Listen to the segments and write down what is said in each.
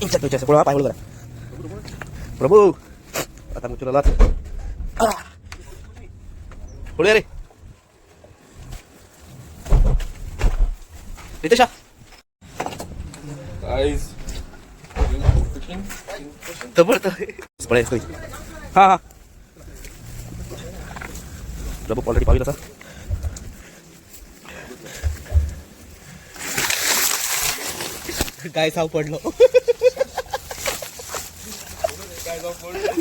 इंचा तुझ्या पुढे पाय बोल प्रभू आता मुचू लात पुढे रे रितेशा Guys, तबर तर पळे हा हा प्रभू ऑलरेडी पाहिलं असा गाय साव पडलो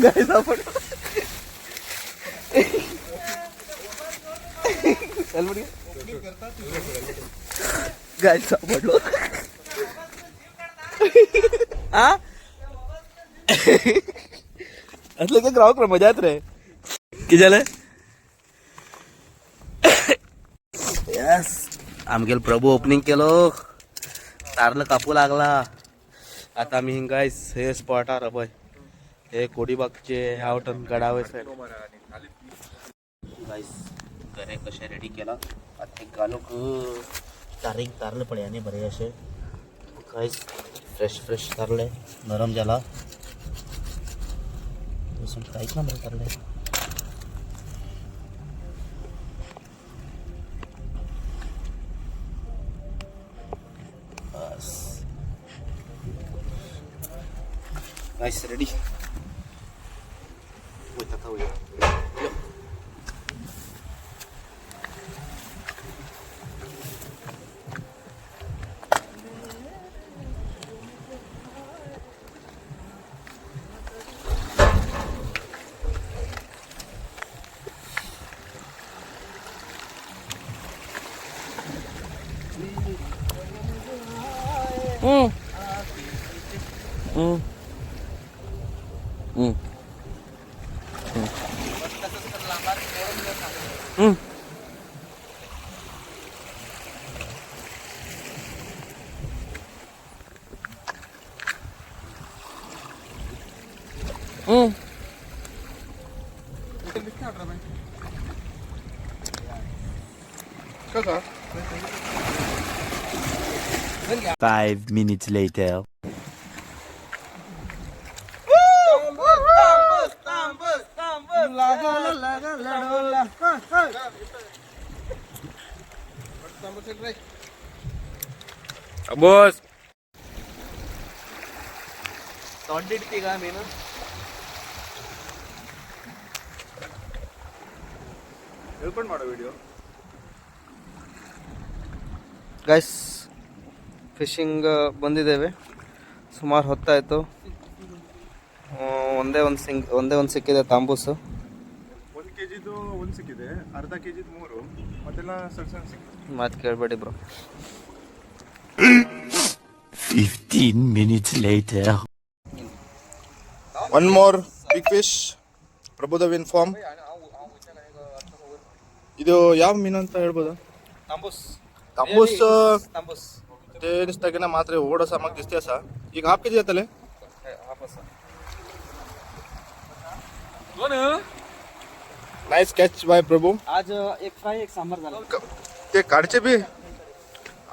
गाय साव पडलो गाय साव पडलो हा असलं काय ग्राहक मजा येत रे कि झालं यस आमगेल प्रभू ओपनिंग केलो तारलं कापू लागला आता आम्ही गायस हे स्पॉट आर बय हे कोडीबागचे आवटन गडावे गायस घरे कसे रेडी केला आता एक गालो तारलं पड्याने बरे असे गायस फ्रेश फ्रेश तारले नरम झाला काहीच ना बरं तारले Guys, ready? Wait, tak tahu ya. Yuk. Kaka. 5 minutes later. Bos. ತೊಂಡಿಡ್ತೀಗ ಮೀನು ಹೇಳ್ಕೊಂಡು ಮಾಡೋ ವಿಡಿಯೋ ಗೈಸ್ ಫಿಶಿಂಗ್ ಬಂದಿದ್ದೇವೆ ಸುಮಾರು ಹೊತ್ತಾಯಿತು ಒಂದೇ ಒಂದು ಸಿಕ್ಕಿದೆ ತಾಂಬೂಸು 1 kgದು ಒಂದು ಸಿಕ್ಕಿದೆ ಅರ್ಧ kgದು 3 ಮತ್ತೆಲ್ಲ ಸಣ್ಣ ಸಣ್ಣ ಸಿಕ್ಕಿದೆ ಮಾತು ಕೇಳಬೇಡಿ bro 15 minutes later. One more big fish. Prabhudev farm ಇದು ಯಾವ ಮೀನು ಅಂತ ಹೇಳ್ಬೋದು तांबूस तांबूस तांबूस ते नुसतं ना मात्र ओढसा मग दिसते असा एक हाफ किती जातले नाईस कॅच बाय प्रभू आज एक फ्राय एक सांबार झाला ते काढचे बी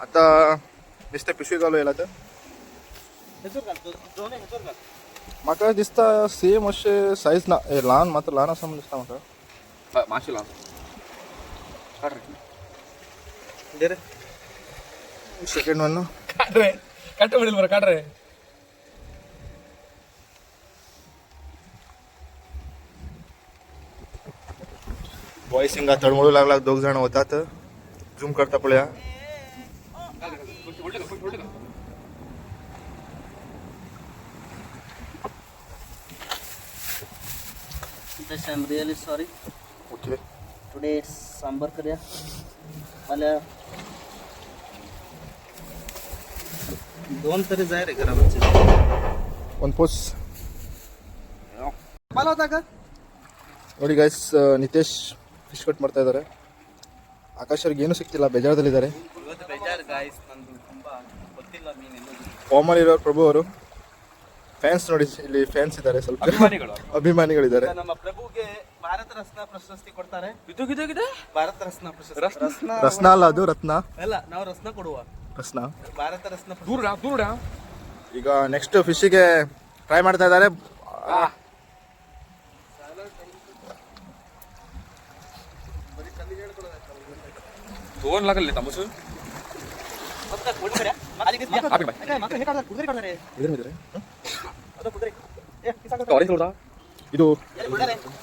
आता नुसते पिशवी चालू याला तर म्हाका दिसता सेम असे साईज ना लहान मात्र लहान असं म्हणून दिसता म्हाका मासे लाव सेकंड वन कट बिडल बरं काढ रे बॉयस हिंगा तळमळू लागला दोघ जण होतात झूम करता पळया I'm really sorry. Okay Today it's sambar करूया मला 2 तरी जाय रे घरामध्ये वन पोस मला होता का ನೋಡಿ ಗೈಸ್ ನಿತೇಶ್ ಫಿಶ್ ಕಟ್ ಮಾಡ್ತಾ ಇದ್ದಾರೆ ಆಕಾಶ್ ಅವ್ರಿಗೆ ಏನು ಸಿಕ್ತಿಲ್ಲ ಬೇಜಾರದಲ್ಲಿದ್ದಾರೆ ಇವತ್ತು ಬೇಜಾರು ಗಾಯ್ಸ್ ನಂದು ತುಂಬಾ ಗೊತ್ತಿಲ್ಲ ಮೀನು ಫಾರ್ಮಲ್ಲಿ ಇರೋ ಪ್ರಭು ಅವರು ಫ್ಯಾನ್ಸ್ ನೋಡಿ ಇಲ್ಲಿ ಫ್ಯಾನ್ಸ್ ಇದ್ದಾರೆ ಸ್ವಲ್ಪ ಅಭಿಮಾನಿಗಳಿದ್ದಾರೆ ನಮ್ಮ ಪ್ರಭುಗೆ ಭಾರತ ರತ್ನ ಪ್ರಶಸ್ತಿ ಕೊಡ್ತಾರೆ ಇದು ಭಾರತ ರತ್ನ ಪ್ರಶಸ್ತಿ ರತ್ನ ಅಲ್ಲ ಅದು ರತ್ನ ಅಲ್ಲ ನಾವು ರತ್ನ ಕೊಡುವ ರತ್ನ ಭಾರತ ರತ್ನ ದೂರ ಈಗ ನೆಕ್ಸ್ಟ್ ಫಿಶ್ಶಿಗೆ ಟ್ರೈ ಮಾಡ್ತಾ ಇದ್ದಾರೆ. ತೋನ್ ಲಾಗಲ್ಲ ತಮಸು ಇದು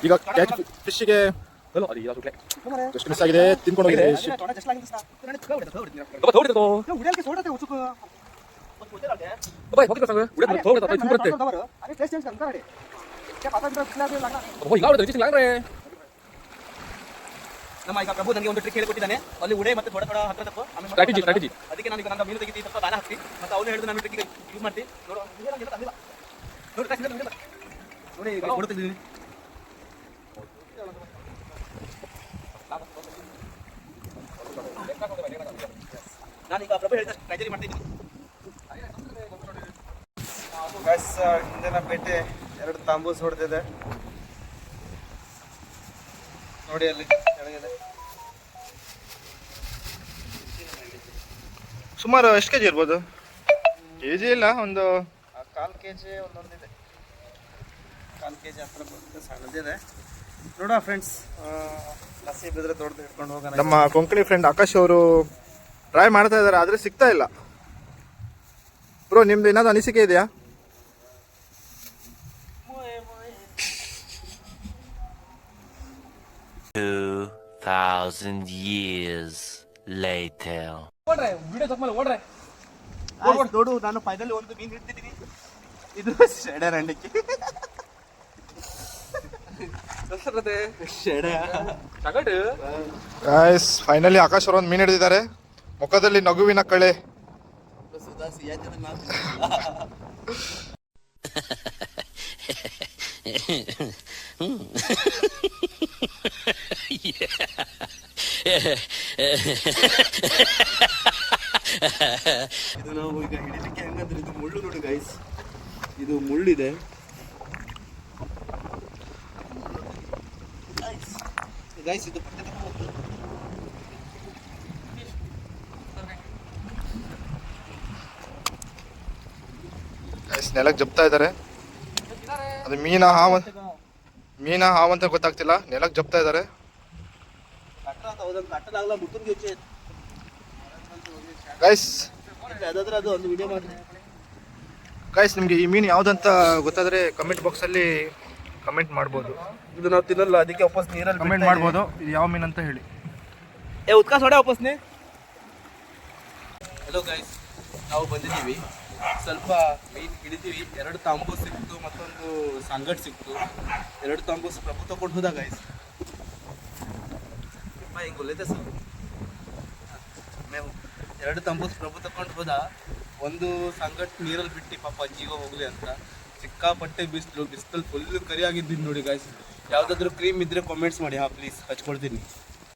ಈಗ ಕ್ಯಾಚ್ ಫಿಶ್ಶಿಗೆ ಜಸ್ಟ್ ಮಿಸ್ ಆಗಿದೆ, ತಿನ್ಕೊಂಡು ಹೋಗಿದೆ. ನಮ್ಮ ಈಗ ಪ್ರಭು ನನಗೆ ಒಂದು ಟ್ರಿಕ್ ಹೇಳಿಕೊಟ್ಟಿದ್ದಾನೆ. ಅಲ್ಲಿ ಉಡೆ ಮತ್ತೆ ಥೋಡ ಹತ್ರ ತಪ್ಪು ಸ್ಟ್ರಾಟಜಿ ಅದಕ್ಕೆ ನಾನು ಈಗ ನನ್ನ ಮೀನು ತೆಗಿತಿ ಸ್ವಲ್ಪ ದಾನ ಹಾಕ್ತಿ ಮತ್ತೆ ಅವನು ಹೇಳಿದ್ರು ನಾನು ಟ್ರಿಕ್ ಯೂಸ್ ಮಾಡ್ತಿ. ನೋಡು ನೋಡಿ ಈಗ ಕೊಡ್ತಿದ್ದೀನಿ. ನಾನೀಗ ಪ್ರಭು ಹೇಳಿದ ಟ್ರೈ ಮಾಡ್ತಿದ್ದೀನಿ. ಹಿಂದಿನ ಪೇಟೆ 2 ತಾಂಬೂಸ್ ಹೊಡೆದಿದೆ ನೋಡಿ, ಅಲ್ಲಿ ಕೆಳಗಿದೆ. ಸುಮಾರು ಎಷ್ಟು ಕೆಜಿ ಇರ್ಬೋದು? ಕೆಜಿ ಇಲ್ಲ, ಒಂದು 1/4 kg ಒಂದೊಂದಿದೆ. 1/4 kg ಹತ್ರ ಬರುತ್ತೆ, ಸಣ್ಣದಿದೆ. ನೋಡ ಫ್ರೆಂಡ್ಸ್, ನಸೀಬ್ ಇದ್ರೆ ದೊಡ್ಡದು ಹಿಡ್ಕೊಂಡು ಹೋಗೋಣ. ನಮ್ಮ ಕೊಂಕಣಿ ಫ್ರೆಂಡ್ ಆಕಾಶ್ ಅವರು ಟ್ರೈ ಮಾಡ್ತಾ ಇದ್ದಾರೆ, ಆದರೆ ಸಿಗ್ತಾ ಇಲ್ಲ. ಬ್ರೋ, ನಿಮ್ದು ಏನಾದ್ರು ಅನಿಸಿಕೆ ಇದೆಯಾ? 2000 years later. ವಿಡಿಯೋ ತಪ್ಪಲ್ಲ ಓಡ್ರೆ. ನೋಡು, ನಾನು ಫೈನಲ್ ಒಂದು ಮೀನು ಹಿಡ್ತಿದ್ದೀನಿ. ಇದು ಶೆಡರ್ ಅಂಡಕ್ಕೆ ಗಾಯ್ಸ್, ಫೈನಲಿ ಆಕಾಶ್ ಅವರು ಒಂದು ಮೀನು ಹಿಡಿದಿದ್ದಾರೆ. ಮುಖದಲ್ಲಿ ನಗುವಿನ ಕಳೆ. ಇದು ನಾವು ಈಗ ಹಿಡಿಲಿಕ್ಕೆ ಹೆಂಗಂದ್ರೆ, ಇದು ಮುಳ್ಳು ನೋಡಿ ಗೈಸ್, ಇದು ಮುಳ್ಳಿದೆ. ಗೈಸ್ ಇದು ಪಟ್ಟೆ ತಗೊಂಡು ಗಾಯ್ಸ್, ನೆಲಕ್ಕೆ ಜಪ್ತಾ ಇದ್ದಾರೆ. ಅದು ಮೀನ ಹಾವು ಅಂತ ಗೊತ್ತಾಗ್ತಿಲ್ಲ, ನೆಲಕ್ಕೆ ಜಪ್ತಾ ಇದ್ದಾರೆ. ಗೈಸ್ ಅದು ಒಂದು ವಿಡಿಯೋ ಮಾಡಿ. ಗೈಸ್, ನಿಮಗೆ ಈ ಮೀನು ಯಾವುದಂತ ಗೊತ್ತಾದರೆ ಕಮೆಂಟ್ ಬಾಕ್ಸಲ್ಲಿ ಕಮೆಂಟ್ ಮಾಡ್ಬೋದು. ಇದು ನಾವು ತಿನ್ನಲ್ಲ, ಅದಕ್ಕೆ ವಾಪಸ್ ನೀರಲ್ಲಿ ಕಮೆಂಟ್ ಮಾಡ್ಬೋದು ಇದು ಯಾವ ಮೀನು ಅಂತ ಹೇಳಿ. ಉತ್ಕಾ ಸೋಡೆ ವಾಪಸ್ನೇ. ಹಲೋ ಗೈಸ್, ನಾವು ಬಂದಿದ್ದೀವಿ, ಸ್ವಲ್ಪ ಮೀನು ಹಿಡಿತೀವಿ. 2 ತಾಂಬೂಸ್ ಸಿಕ್ತು, ಮತ್ತೊಂದು ಸಂಗಟ್ ಸಿಕ್ತು. 2 ತಾಂಬೂಸ್ ಪ್ರಭು ತಗೊಂಡು ಹೋದ ಗೈಸ್. ಹಿಂಗೆ ಗೊಲ್ಲೈತೆ ಸರ್, 2 ತಾಂಬೂಸ್ ಪ್ರಭು ತಗೊಂಡು ಹೋದ. ಒಂದು ಸಂಗಟ್ ನೀರಲ್ಲಿ ಬಿಟ್ಟು ಪಾಪ ಜೀವ ಹೋಗ್ಲಿ ಅಂತ. ಸಿಕ್ಕಾಪಟ್ಟೆ ಬಿಸಿಲಲ್ಲಿ ಫುಲ್ ಕರಿ ಆಗಿದ್ದೀನಿ ನೋಡಿ ಗೈಸ್. ಯಾವುದಾದ್ರೂ ಕ್ರೀಮ್ ಇದ್ರೆ ಕಾಮೆಂಟ್ಸ್ ಮಾಡಿ, ಪ್ಲೀಸ್ ಹಚ್ಕೊಡ್ತೀನಿ.